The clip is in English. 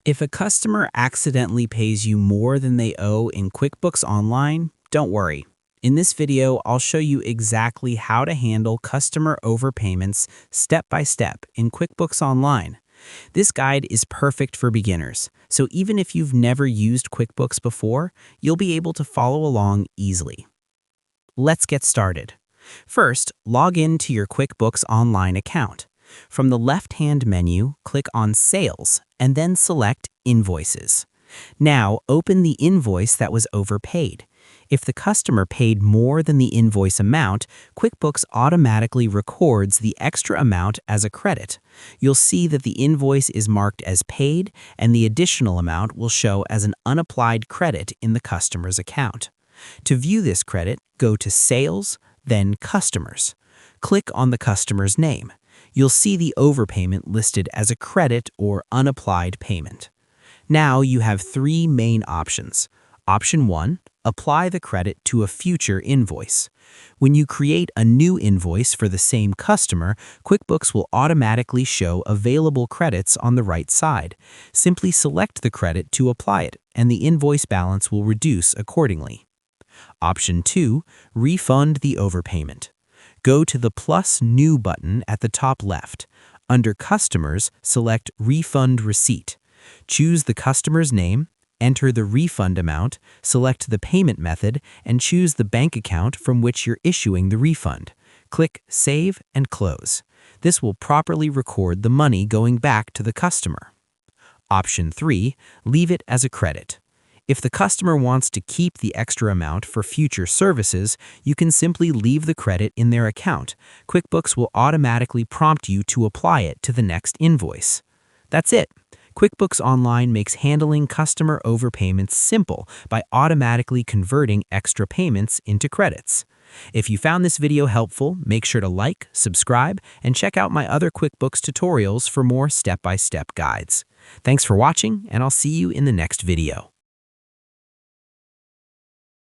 If a customer accidentally pays you more than they owe in QuickBooks Online, don't worry. In this video, I'll show you exactly how to handle customer overpayments step by step in QuickBooks Online. This guide is perfect for beginners, so even if you've never used QuickBooks before, you'll be able to follow along easily. Let's get started. First, log in to your QuickBooks Online account. From the left-hand menu, click on Sales and then select Invoices. Now, open the invoice that was overpaid. If the customer paid more than the invoice amount, QuickBooks automatically records the extra amount as a credit. You'll see that the invoice is marked as paid and the additional amount will show as an unapplied credit in the customer's account. To view this credit, go to Sales, then Customers. Click on the customer's name. You'll see the overpayment listed as a credit or unapplied payment. Now you have three main options. Option 1, apply the credit to a future invoice. When you create a new invoice for the same customer, QuickBooks will automatically show available credits on the right side. Simply select the credit to apply it, and the invoice balance will reduce accordingly. Option 2, refund the overpayment. Go to the plus New button at the top left. Under Customers, select Refund Receipt. Choose the customer's name, enter the refund amount, select the payment method, and choose the bank account from which you're issuing the refund. Click Save and Close. This will properly record the money going back to the customer. Option 3, leave it as a credit. If the customer wants to keep the extra amount for future services, you can simply leave the credit in their account. QuickBooks will automatically prompt you to apply it to the next invoice. That's it. QuickBooks Online makes handling customer overpayments simple by automatically converting extra payments into credits. If you found this video helpful, make sure to like, subscribe, and check out my other QuickBooks tutorials for more step-by-step guides. Thanks for watching, and I'll see you in the next video.